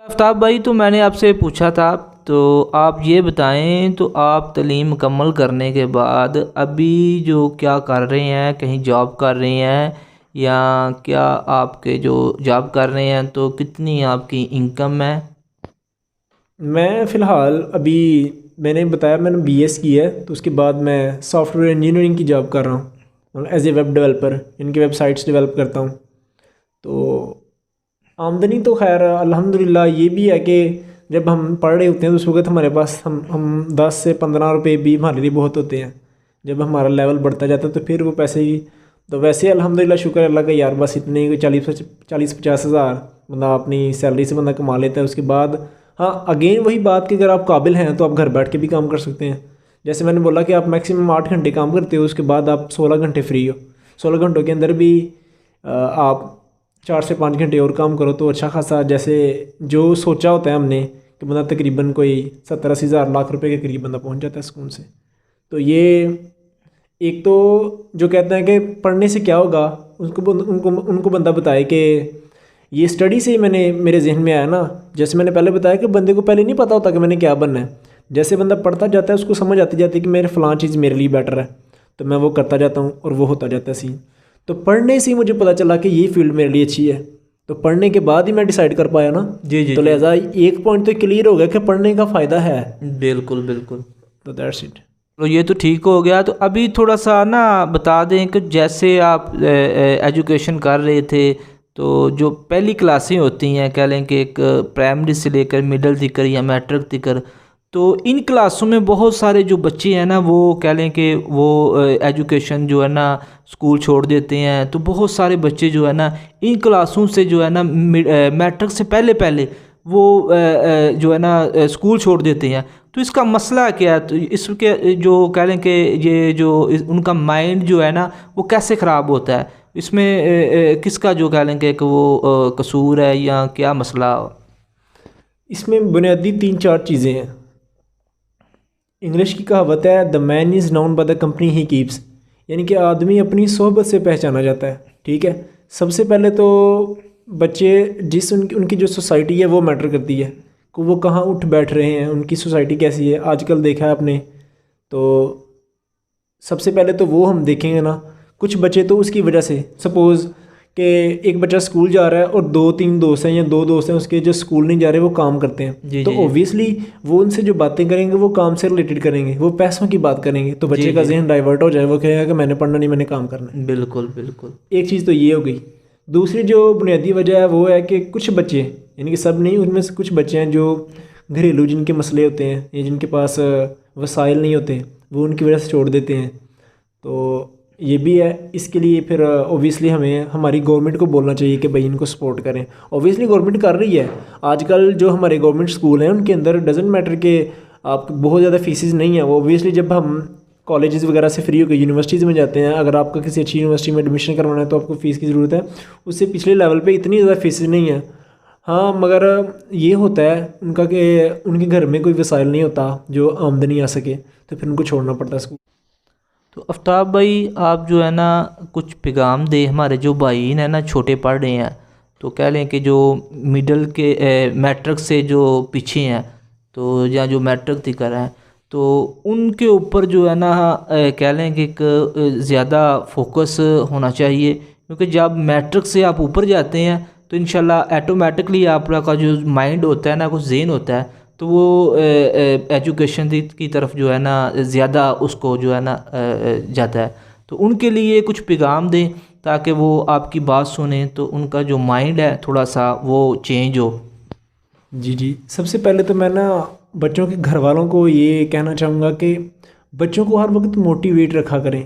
आफ्ताब भाई, तो मैंने आपसे पूछा था, तो आप ये बताएं, तो आप तालीम मुकम्मल करने के बाद अभी जो क्या कर रहे हैं, कहीं जॉब कर रहे हैं या क्या आपके जो जॉब कर रहे हैं तो कितनी आपकी इनकम है? मैं फ़िलहाल अभी मैंने बताया मैंने बीएस की है, तो उसके बाद मैं सॉफ्टवेयर इंजीनियरिंग की जॉब कर रहा हूँ एज ए वेब डेवलपर। इनकी वेबसाइट्स डेवलप करता हूँ। तो आमदनी तो खैर अल्हम्दुलिल्लाह ये भी है कि जब हम पढ़ रहे होते हैं तो उस वक्त हमारे पास हम 10 से 15 रुपए भी हमारे लिए बहुत होते हैं। जब हमारा लेवल बढ़ता जाता है तो फिर वो पैसे ही तो वैसे अल्हम्दुलिल्लाह शुक्र है अल्लाह का यार, बस इतने 40-50 हज़ार बंदा अपनी सैलरी से बंदा कमा लेता है। उसके बाद हाँ, अगेन वही बात कि अगर आप काबिल हैं तो आप घर बैठ के भी काम कर सकते हैं। जैसे मैंने बोला कि आप मैक्सिमम 8 घंटे काम करते हो, उसके बाद आप 16 घंटे फ्री हो। 16 घंटों के अंदर भी आप 4 से 5 घंटे और काम करो तो अच्छा खासा, जैसे जो सोचा होता है हमने कि बंदा तकरीबन कोई 70-80 हज़ार लाख रुपए के करीब बंदा पहुंच जाता है सुकून से। तो ये एक तो जो कहते हैं कि पढ़ने से क्या होगा, उनको बंदा बताए कि ये स्टडी से ही मैंने मेरे जहन में आया ना। जैसे मैंने पहले बताया कि बंदे को पहले नहीं पता होता कि मैंने क्या बनना है। जैसे बंदा पढ़ता जाता है उसको समझ आती जाती है कि मेरे फ़लाँ चीज़ मेरे लिए बेटर है, तो मैं वो करता जाता हूँ और वो होता जाता है सीन। तो पढ़ने से ही मुझे पता चला कि ये फील्ड मेरे लिए अच्छी है, तो पढ़ने के बाद ही मैं डिसाइड कर पाया ना। जी जी तो जी। लिहाजा एक पॉइंट तो क्लियर हो गया कि पढ़ने का फ़ायदा है। बिल्कुल बिल्कुल। तो दैट्स इट। तो ये तो ठीक हो गया। तो अभी थोड़ा सा ना बता दें कि जैसे आप एजुकेशन कर रहे थे, तो जो पहली क्लासें होती हैं, कह लें कि एक प्राइमरी से लेकर मिडिल तक या मैट्रिक तक, तो इन क्लासों में बहुत सारे जो बच्चे हैं ना, वो कह लें कि वो एजुकेशन जो है ना स्कूल छोड़ देते हैं। तो बहुत सारे बच्चे जो है ना इन क्लासों से जो है ना मैट्रिक से पहले पहले वो जो है ना स्कूल छोड़ देते हैं। तो इसका मसला क्या है? तो इसके जो कह लें कि ये जो उनका माइंड जो है ना वो कैसे ख़राब होता है, इसमें किसका जो कह लें कि एक वो कसूर है या क्या मसला? इसमें बुनियादी 3-4 चीज़ें हैं। इंग्लिश की कहावत है the man is known by the company he keeps, यानी कि आदमी अपनी सोहबत से पहचाना जाता है। ठीक है। सबसे पहले तो बच्चे जिस उनकी जो सोसाइटी है वो मैटर करती है कि वो कहाँ उठ बैठ रहे हैं, उनकी सोसाइटी कैसी है। आजकल देखा है आपने, तो सबसे पहले तो वो हम देखेंगे ना। कुछ बच्चे तो उसकी वजह से सपोज़ कि एक बच्चा स्कूल जा रहा है और 2-3 दोस्त हैं या 2 दोस्त हैं उसके जो स्कूल नहीं जा रहे, वो काम करते जी हैं, तो जी जी ओबियसली वो उनसे जो बातें करेंगे वो काम से रिलेटेड करेंगे, वो पैसों की बात करेंगे, तो जी बच्चे का जी। जहन डाइवर्ट हो जाए, वो कहेगा कि मैंने पढ़ना नहीं, मैंने काम करना है। बिल्कुल बिल्कुल। एक चीज़ तो ये हो गई। दूसरी जो बुनियादी वजह है वो है कि कुछ बच्चे, यानी कि सब नहीं, उनमें से कुछ बच्चे हैं जो घरेलू जिनके मसले होते हैं या जिनके पास वसाइल नहीं होते, वो उनकी वजह से छोड़ देते हैं। तो ये भी है। इसके लिए फिर ओबियसली हमें हमारी गवर्नमेंट को बोलना चाहिए कि भाई इनको सपोर्ट करें। ओबियसली गवर्नमेंट कर रही है। आजकल जो हमारे गवर्नमेंट स्कूल हैं उनके अंदर डजेंट मैटर कि आप बहुत ज़्यादा फीसिस नहीं है। वो ओबियसली जब हम कॉलेजेस वगैरह से फ्री होकर यूनिवर्सिटीज़ में जाते हैं, अगर आपका किसी अच्छी यूनिवर्सिटी में एडमिशन करवाना है तो आपको फ़ीस की ज़रूरत है। उससे पिछले लेवल पे इतनी ज़्यादा फीसिस नहीं है। हाँ, मगर ये होता है उनका कि उनके घर में कोई वसाइल नहीं होता जो आमदनी आ सके, तो फिर उनको छोड़ना पड़ता है स्कूल। तो आफ्ताब भाई, आप जो है ना कुछ पैगाम दे, हमारे जो भाई हैं ना छोटे पढ़ रहे हैं, तो कह लें कि जो मिडल के मैट्रिक से जो पीछे हैं, तो या जो मैट्रिक तक हैं, तो उनके ऊपर जो है ना कह लें कि एक ज़्यादा फोकस होना चाहिए। क्योंकि जब मैट्रिक से आप ऊपर जाते हैं तो इंशाल्लाह ऑटोमेटिकली आपका जो माइंड होता है ना, कुछ ज़हन होता है, तो वो एजुकेशन की तरफ जो है ना ज़्यादा उसको जो है ना जाता है। तो उनके लिए कुछ पैगाम दें ताकि वो आपकी बात सुने, तो उनका जो माइंड है थोड़ा सा वो चेंज हो। जी जी। सबसे पहले तो मैं ना बच्चों के घर वालों को ये कहना चाहूँगा कि बच्चों को हर वक्त मोटिवेट रखा करें।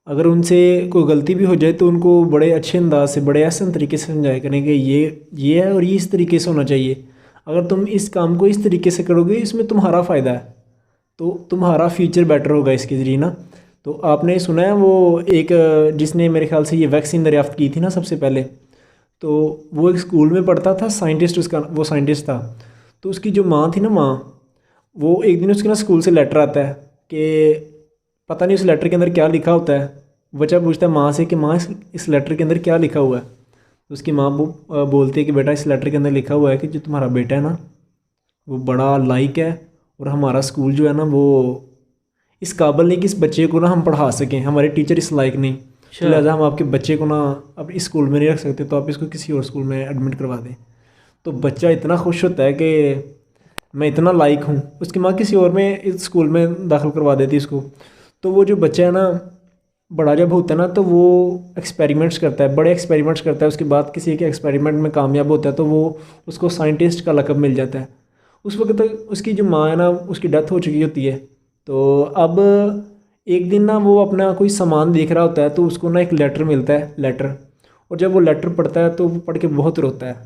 अगर उनसे कोई गलती भी हो जाए तो उनको बड़े अच्छे अंदाज से, बड़े आसान तरीके से समझाया करें कि ये है और ये इस तरीके से होना चाहिए। अगर तुम इस काम को इस तरीके से करोगे इसमें तुम्हारा फ़ायदा है, तो तुम्हारा फ्यूचर बेटर होगा इसके ज़रिए ना। तो आपने सुना है वो एक जिसने मेरे ख्याल से ये वैक्सीन दरियाफ़्त की थी ना सबसे पहले, तो वो एक स्कूल में पढ़ता था, साइंटिस्ट उसका वो साइंटिस्ट था। तो उसकी जो माँ थी ना, माँ, वो एक दिन उसके ना स्कूल से लेटर आता है कि पता नहीं उस लेटर के अंदर क्या लिखा होता है। बच्चा पूछता है माँ से कि माँ इस लेटर के अंदर क्या लिखा हुआ है। तो उसकी माँ बोलती है कि बेटा इस लेटर के अंदर लिखा हुआ है कि जो तुम्हारा बेटा है ना वो बड़ा लायक है और हमारा स्कूल जो है ना वो इस काबिल नहीं कि इस बच्चे को ना हम पढ़ा सकें, हमारे टीचर इस लायक नहीं, तो लिहाजा हम आपके बच्चे को ना अब इस स्कूल में नहीं रख सकते, तो आप इसको किसी और स्कूल में एडमिट करवा दें। तो बच्चा इतना खुश होता है कि मैं इतना लायक हूँ, उसकी माँ किसी और में इस स्कूल में दाखिल करवा देती इसको। तो वो जो बच्चा है ना बड़ा जब होता है ना तो वो एक्सपेरिमेंट्स करता है, बड़े एक्सपेरिमेंट्स करता है, उसके बाद किसी के एक्सपेरिमेंट में कामयाब होता है तो वो उसको साइंटिस्ट का लक़ब मिल जाता है। उस वक्त तक उसकी जो माँ है ना उसकी डेथ हो चुकी होती है। तो अब एक दिन ना वो अपना कोई सामान देख रहा होता है तो उसको ना एक लेटर मिलता है, लेटर, और जब वो लेटर पढ़ता है तो वो पढ़ के बहुत रोता है।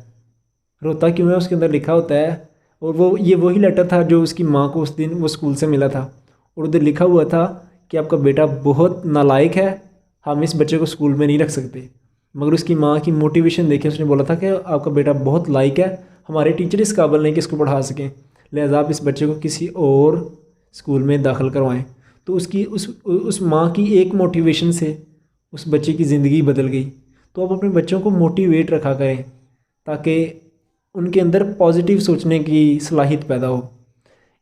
रोता क्यों है, उसके अंदर लिखा होता है, और वो ये वही लेटर था जो उसकी माँ को उस दिन वो स्कूल से मिला था, और उधर लिखा हुआ था कि आपका बेटा बहुत नालायक है, हम इस बच्चे को स्कूल में नहीं रख सकते। मगर उसकी माँ की मोटिवेशन देखे उसने बोला था कि आपका बेटा बहुत लायक है, हमारे टीचर इस काबिल नहीं कि इसको पढ़ा सकें, लिहाजा आप इस बच्चे को किसी और स्कूल में दाखिल करवाएं। तो उसकी उस माँ की एक मोटिवेशन से उस बच्चे की ज़िंदगी बदल गई। तो आप अपने बच्चों को मोटिवेट रखा करें ताकि उनके अंदर पॉजिटिव सोचने की सलाहियत पैदा हो।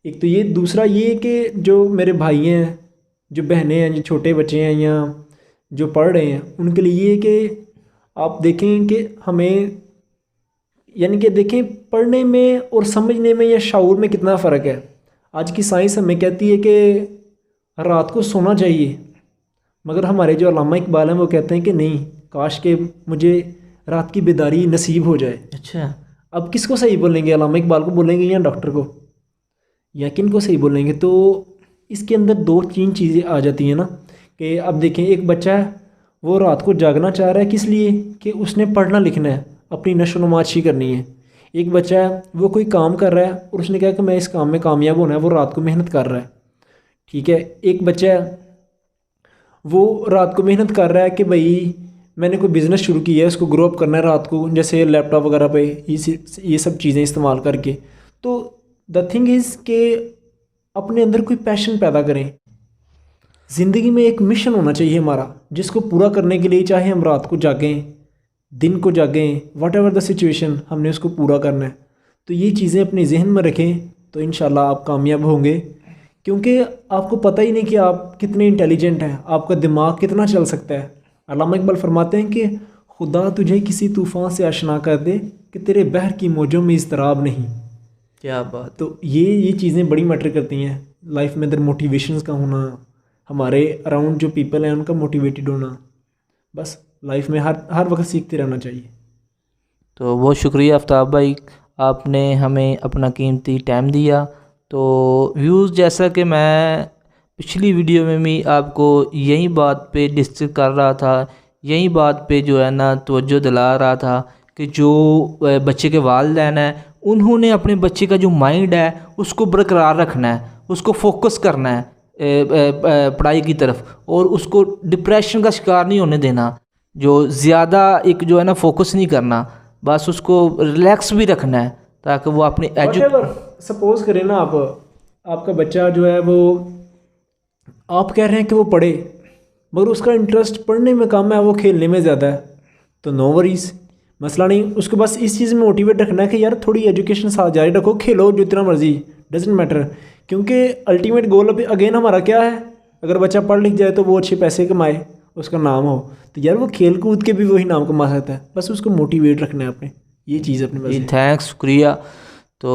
एक तो ये, दूसरा ये कि जो मेरे भाई हैं, जो बहनें हैं, जो छोटे बच्चे हैं या जो पढ़ रहे हैं, उनके लिए ये कि आप देखें कि हमें यानी कि देखें पढ़ने में और समझने में या शऊर में कितना फ़र्क है। आज की साइंस हमें कहती है कि रात को सोना चाहिए, मगर हमारे जो अल्लामा इकबाल हैं वो कहते हैं कि नहीं, काश के मुझे रात की बेदारी नसीब हो जाए। अच्छा, अब किसको सही बोलेंगे, अल्लामा इकबाल को बोलेंगे या डॉक्टर को, या किन को सही बोलेंगे? तो इसके अंदर दो तीन चीज़ें आ जाती हैं ना कि अब देखें एक बच्चा है वो रात को जागना चाह रहा है, किस लिए? कि उसने पढ़ना लिखना है, अपनी नशो अच्छी करनी है। एक बच्चा है वो कोई काम कर रहा है और उसने कहा कि मैं इस काम में कामयाब होना है, वो रात को मेहनत कर रहा है, ठीक है। एक बच्चा है वो रात को मेहनत कर रहा है कि भाई मैंने कोई बिज़नेस शुरू किया है, उसको ग्रो अप करना है रात को, जैसे लैपटॉप वगैरह पे ये सब चीज़ें इस्तेमाल करके। तो द थिंग इज़ कि अपने अंदर कोई पैशन पैदा करें। ज़िंदगी में एक मिशन होना चाहिए हमारा, जिसको पूरा करने के लिए चाहे हम रात को जागें, दिन को जागें, वट एवर द सिचुएशन, हमने उसको पूरा करना है। तो ये चीज़ें अपने जहन में रखें तो इंशाल्लाह आप कामयाब होंगे, क्योंकि आपको पता ही नहीं कि आप कितने इंटेलिजेंट हैं, आपका दिमाग कितना चल सकता है। अल्लामा इकबाल फरमाते हैं कि खुदा तुझे किसी तूफ़ान से आशना कर दे कि तेरे बहर की मौजों में इज़्तिराब नहीं। क्या बात। तो ये चीज़ें बड़ी मैटर करती हैं लाइफ में। अंदर मोटिवेशंस का होना, हमारे अराउंड जो पीपल हैं उनका मोटिवेटेड होना, बस लाइफ में हर वक्त सीखते रहना चाहिए। तो बहुत शुक्रिया आफ्ताब भाई, आपने हमें अपना कीमती टाइम दिया। तो व्यूज़, जैसा कि मैं पिछली वीडियो में भी आपको यही बात पे डिस्कस कर रहा था, यही बात पे जो है ना तवज्जो दिला रहा था कि जो बच्चे के वालिदैन हैं उन्होंने अपने बच्चे का जो माइंड है उसको बरकरार रखना है, उसको फोकस करना है पढ़ाई की तरफ, और उसको डिप्रेशन का शिकार नहीं होने देना। जो ज़्यादा एक जो है ना फोकस नहीं करना, बस उसको रिलैक्स भी रखना है ताकि वो अपनी सपोज करें ना आपका बच्चा जो है वो, आप कह रहे हैं कि वो पढ़े मगर उसका इंटरेस्ट पढ़ने में कम है, वो खेलने में ज़्यादा है, तो नो वरीज़, मसला नहीं। उसको बस इस चीज़ में मोटिवेट रखना है कि यार थोड़ी एजुकेशन साथ जारी रखो, खेलो जितना मर्जी, डजेंट मैटर, क्योंकि अल्टीमेट गोल अगेन हमारा क्या है? अगर बच्चा पढ़ लिख जाए तो वो अच्छे पैसे कमाए, उसका नाम हो, तो यार वो खेल कूद के भी वही नाम कमा सकता है। बस उसको मोटिवेट रखना है अपने, ये चीज़ अपने पास। थैंक्स, शुक्रिया। तो